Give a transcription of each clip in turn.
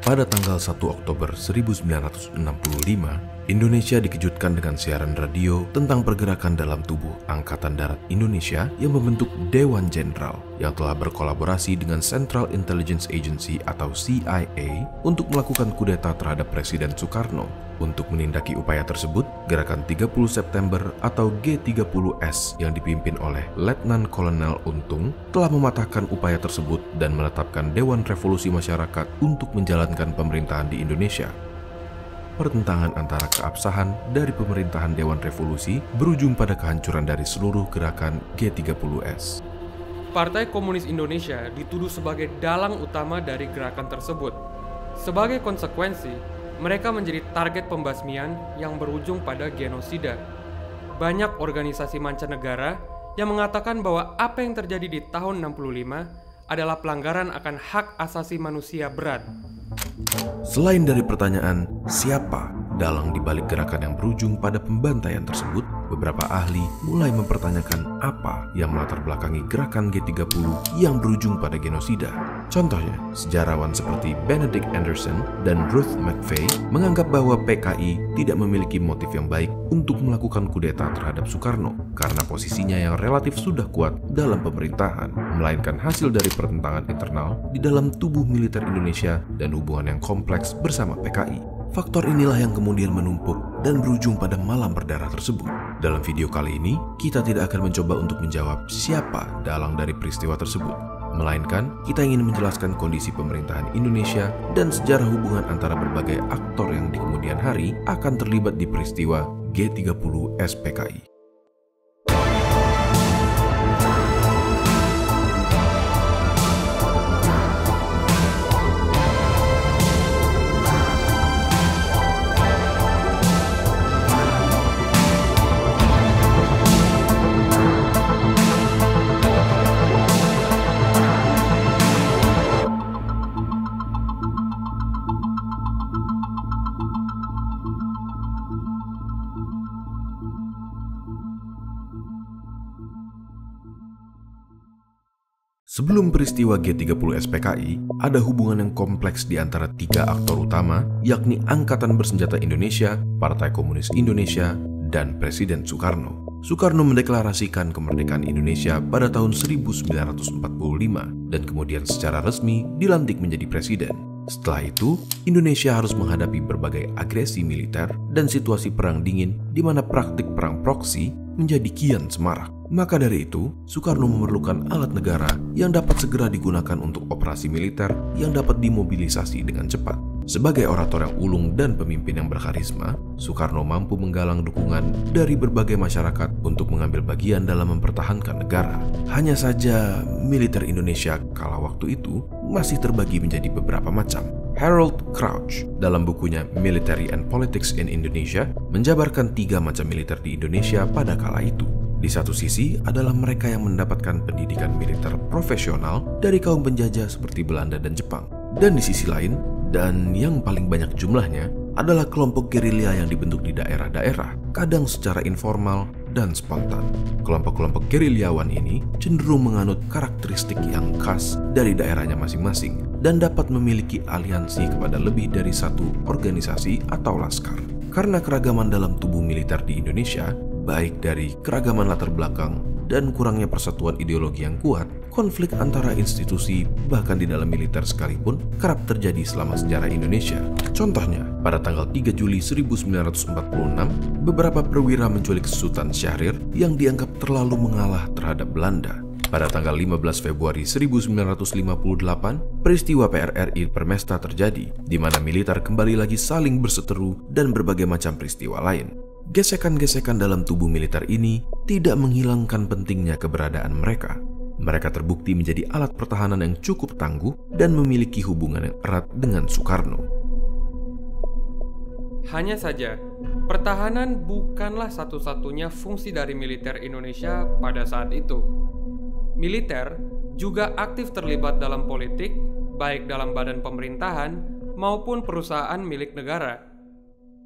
Pada tanggal 1 Oktober 1965, Indonesia dikejutkan dengan siaran radio tentang pergerakan dalam tubuh Angkatan Darat Indonesia yang membentuk Dewan Jenderal yang telah berkolaborasi dengan Central Intelligence Agency atau CIA untuk melakukan kudeta terhadap Presiden Soekarno. Untuk menindaki upaya tersebut, Gerakan 30 September atau G30S yang dipimpin oleh Letnan Kolonel Untung telah mematahkan upaya tersebut dan menetapkan Dewan Revolusi Masyarakat untuk menjalankan pemerintahan di Indonesia. Pertentangan antara keabsahan dari pemerintahan Dewan Revolusi berujung pada kehancuran dari seluruh gerakan G30S. Partai Komunis Indonesia dituduh sebagai dalang utama dari gerakan tersebut. Sebagai konsekuensi, mereka menjadi target pembasmian yang berujung pada genosida. Banyak organisasi mancanegara yang mengatakan bahwa apa yang terjadi di tahun 65 adalah pelanggaran akan hak asasi manusia berat. Selain dari pertanyaan siapa dalang di balik gerakan yang berujung pada pembantaian tersebut, beberapa ahli mulai mempertanyakan apa yang melatar belakangi gerakan G30 yang berujung pada genosida. Contohnya, sejarawan seperti Benedict Anderson dan Ruth McVeigh menganggap bahwa PKI tidak memiliki motif yang baik untuk melakukan kudeta terhadap Soekarno karena posisinya yang relatif sudah kuat dalam pemerintahan, melainkan hasil dari pertentangan internal di dalam tubuh militer Indonesia dan hubungan yang kompleks bersama PKI. Faktor inilah yang kemudian menumpuk dan berujung pada malam berdarah tersebut. Dalam video kali ini, kita tidak akan mencoba untuk menjawab siapa dalang dari peristiwa tersebut, melainkan kita ingin menjelaskan kondisi pemerintahan Indonesia dan sejarah hubungan antara berbagai aktor yang di kemudian hari akan terlibat di peristiwa G30 SPKI. Sebelum peristiwa G30 SPKI, ada hubungan yang kompleks di antara tiga aktor utama, yakni Angkatan Bersenjata Indonesia, Partai Komunis Indonesia, dan Presiden Soekarno. Soekarno mendeklarasikan kemerdekaan Indonesia pada tahun 1945 dan kemudian secara resmi dilantik menjadi presiden. Setelah itu, Indonesia harus menghadapi berbagai agresi militer dan situasi perang dingin di mana praktik perang proksi menjadi kian semarak. Maka dari itu, Soekarno memerlukan alat negara yang dapat segera digunakan untuk operasi militer yang dapat dimobilisasi dengan cepat. Sebagai orator yang ulung dan pemimpin yang berkarisma, Soekarno mampu menggalang dukungan dari berbagai masyarakat untuk mengambil bagian dalam mempertahankan negara. Hanya saja, militer Indonesia kala waktu itu masih terbagi menjadi beberapa macam. Harold Crouch dalam bukunya Military and Politics in Indonesia menjabarkan tiga macam militer di Indonesia pada kala itu. Di satu sisi adalah mereka yang mendapatkan pendidikan militer profesional dari kaum penjajah seperti Belanda dan Jepang. Dan di sisi lain, dan yang paling banyak jumlahnya, adalah kelompok gerilya yang dibentuk di daerah-daerah, kadang secara informal dan spontan. Kelompok-kelompok gerilyawan ini cenderung menganut karakteristik yang khas dari daerahnya masing-masing dan dapat memiliki aliansi kepada lebih dari satu organisasi atau laskar. Karena keragaman dalam tubuh militer di Indonesia, baik dari keragaman latar belakang dan kurangnya persatuan ideologi yang kuat, konflik antara institusi bahkan di dalam militer sekalipun kerap terjadi selama sejarah Indonesia. Contohnya, pada tanggal 3 Juli 1946, beberapa perwira menculik Sultan Syahrir yang dianggap terlalu mengalah terhadap Belanda. Pada tanggal 15 Februari 1958, peristiwa PRRI Permesta terjadi, di mana militer kembali lagi saling berseteru dan berbagai macam peristiwa lain. Gesekan-gesekan dalam tubuh militer ini tidak menghilangkan pentingnya keberadaan mereka. Mereka terbukti menjadi alat pertahanan yang cukup tangguh dan memiliki hubungan yang erat dengan Soekarno. Hanya saja, pertahanan bukanlah satu-satunya fungsi dari militer Indonesia pada saat itu. Militer juga aktif terlibat dalam politik, baik dalam badan pemerintahan maupun perusahaan milik negara.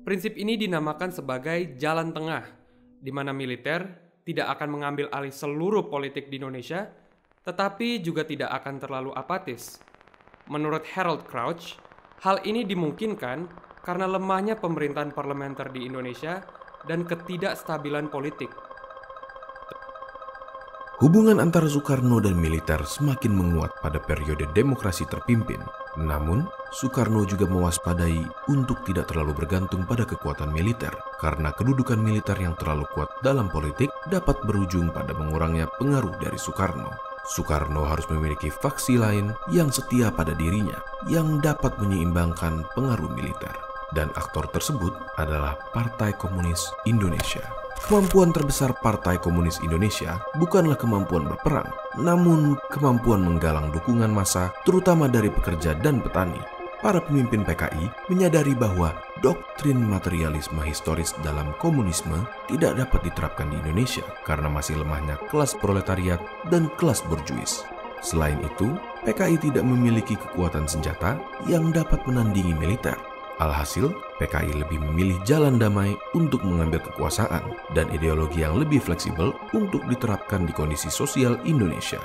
Prinsip ini dinamakan sebagai jalan tengah, di mana militer tidak akan mengambil alih seluruh politik di Indonesia, tetapi juga tidak akan terlalu apatis. Menurut Harold Crouch, Hal ini dimungkinkan karena lemahnya pemerintahan parlementer di Indonesia dan ketidakstabilan politik. Hubungan antara Soekarno dan militer semakin menguat pada periode demokrasi terpimpin. Namun, Soekarno juga mewaspadai untuk tidak terlalu bergantung pada kekuatan militer, karena kedudukan militer yang terlalu kuat dalam politik dapat berujung pada mengurangnya pengaruh dari Soekarno. Soekarno harus memiliki faksi lain yang setia pada dirinya, yang dapat menyeimbangkan pengaruh militer. Dan aktor tersebut adalah Partai Komunis Indonesia. Kemampuan terbesar Partai Komunis Indonesia bukanlah kemampuan berperang, namun kemampuan menggalang dukungan massa, terutama dari pekerja dan petani. Para pemimpin PKI menyadari bahwa doktrin materialisme historis dalam komunisme tidak dapat diterapkan di Indonesia karena masih lemahnya kelas proletariat dan kelas borjuis. Selain itu, PKI tidak memiliki kekuatan senjata yang dapat menandingi militer. Alhasil, PKI lebih memilih jalan damai untuk mengambil kekuasaan dan ideologi yang lebih fleksibel untuk diterapkan di kondisi sosial Indonesia.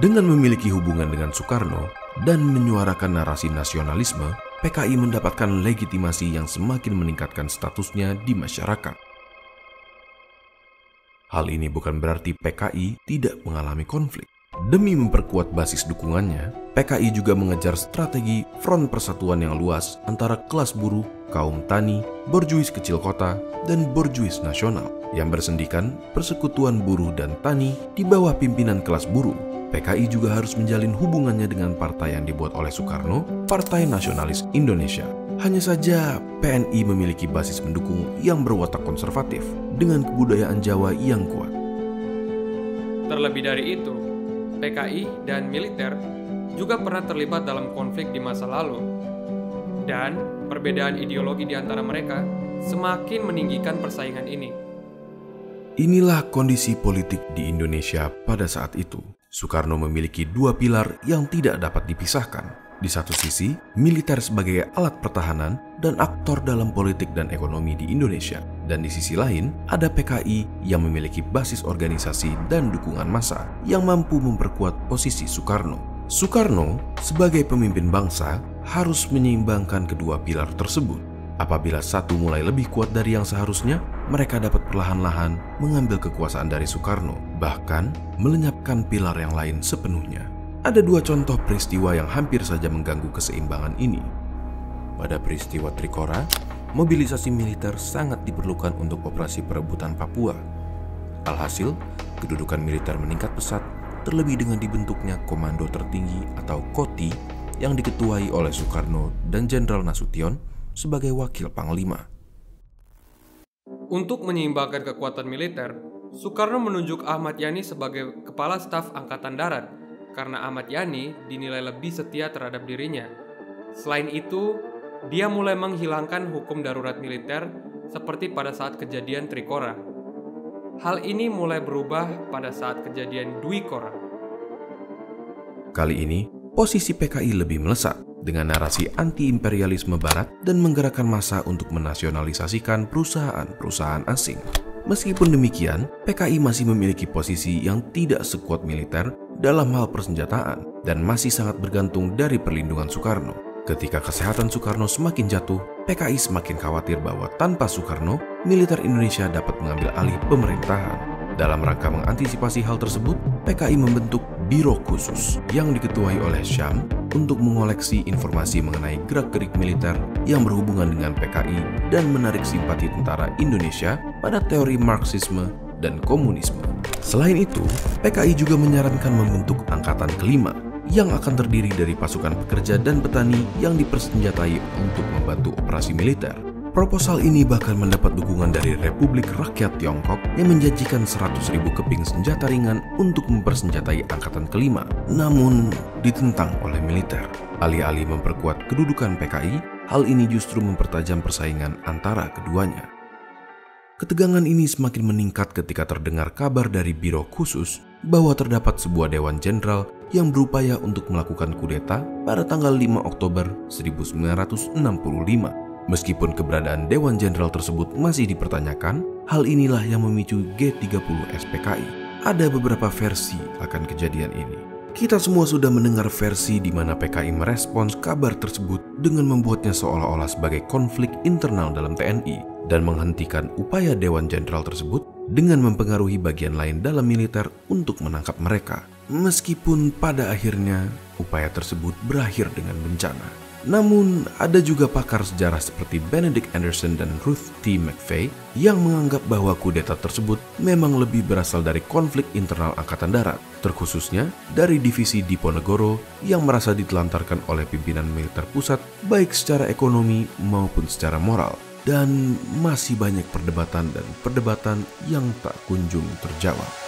Dengan memiliki hubungan dengan Soekarno dan menyuarakan narasi nasionalisme, PKI mendapatkan legitimasi yang semakin meningkatkan statusnya di masyarakat. Hal ini bukan berarti PKI tidak mengalami konflik. Demi memperkuat basis dukungannya, PKI juga mengejar strategi front persatuan yang luas antara kelas buruh, kaum tani, borjuis kecil kota, dan borjuis nasional yang bersendikan persekutuan buruh dan tani di bawah pimpinan kelas buruh. PKI juga harus menjalin hubungannya dengan partai yang dibuat oleh Soekarno, Partai Nasionalis Indonesia. Hanya saja PNI memiliki basis pendukung yang berwatak konservatif dengan kebudayaan Jawa yang kuat. Terlebih dari itu, PKI dan militer juga pernah terlibat dalam konflik di masa lalu, dan perbedaan ideologi di antara mereka semakin meninggikan persaingan ini. Inilah kondisi politik di Indonesia pada saat itu. Soekarno memiliki dua pilar yang tidak dapat dipisahkan. Di satu sisi, militer sebagai alat pertahanan dan aktor dalam politik dan ekonomi di Indonesia. Dan di sisi lain, ada PKI yang memiliki basis organisasi dan dukungan massa yang mampu memperkuat posisi Soekarno. Soekarno, sebagai pemimpin bangsa, harus menyeimbangkan kedua pilar tersebut. Apabila satu mulai lebih kuat dari yang seharusnya, mereka dapat perlahan-lahan mengambil kekuasaan dari Soekarno, bahkan melenyapkan pilar yang lain sepenuhnya. Ada dua contoh peristiwa yang hampir saja mengganggu keseimbangan ini. Pada peristiwa Trikora, mobilisasi militer sangat diperlukan untuk operasi perebutan Papua. Alhasil, kedudukan militer meningkat pesat, terlebih dengan dibentuknya Komando Tertinggi atau KOTI yang diketuai oleh Soekarno dan Jenderal Nasution sebagai wakil panglima. Untuk menyeimbangkan kekuatan militer, Soekarno menunjuk Ahmad Yani sebagai Kepala Staf Angkatan Darat karena Ahmad Yani dinilai lebih setia terhadap dirinya. Selain itu, dia mulai menghilangkan hukum darurat militer seperti pada saat kejadian Trikora. Hal ini mulai berubah pada saat kejadian Dwi Kora. Kali ini, posisi PKI lebih melesat dengan narasi anti-imperialisme barat dan menggerakkan massa untuk menasionalisasikan perusahaan-perusahaan asing. Meskipun demikian, PKI masih memiliki posisi yang tidak sekuat militer dalam hal persenjataan dan masih sangat bergantung dari perlindungan Soekarno. Ketika kesehatan Soekarno semakin jatuh, PKI semakin khawatir bahwa tanpa Soekarno, militer Indonesia dapat mengambil alih pemerintahan. Dalam rangka mengantisipasi hal tersebut, PKI membentuk Biro Khusus yang diketuai oleh Syam untuk mengoleksi informasi mengenai gerak-gerik militer yang berhubungan dengan PKI dan menarik simpati tentara Indonesia pada teori Marxisme dan komunisme. Selain itu, PKI juga menyarankan membentuk Angkatan Kelima yang akan terdiri dari pasukan pekerja dan petani yang dipersenjatai untuk membantu operasi militer. Proposal ini bahkan mendapat dukungan dari Republik Rakyat Tiongkok yang menjanjikan 100.000 keping senjata ringan untuk mempersenjatai Angkatan Kelima, namun ditentang oleh militer. Alih-alih memperkuat kedudukan PKI, hal ini justru mempertajam persaingan antara keduanya. Ketegangan ini semakin meningkat ketika terdengar kabar dari Biro Khusus bahwa terdapat sebuah Dewan Jenderal yang berupaya untuk melakukan kudeta pada tanggal 5 Oktober 1965. Meskipun keberadaan Dewan Jenderal tersebut masih dipertanyakan, hal inilah yang memicu G30 SPKI. Ada beberapa versi akan kejadian ini. Kita semua sudah mendengar versi di mana PKI merespons kabar tersebut dengan membuatnya seolah-olah sebagai konflik internal dalam TNI dan menghentikan upaya Dewan Jenderal tersebut dengan mempengaruhi bagian lain dalam militer untuk menangkap mereka. Meskipun pada akhirnya upaya tersebut berakhir dengan bencana. Namun, ada juga pakar sejarah seperti Benedict Anderson dan Ruth T. McVeigh yang menganggap bahwa kudeta tersebut memang lebih berasal dari konflik internal Angkatan Darat, terkhususnya dari divisi Diponegoro yang merasa ditelantarkan oleh pimpinan militer pusat baik secara ekonomi maupun secara moral. Dan masih banyak perdebatan yang tak kunjung terjawab.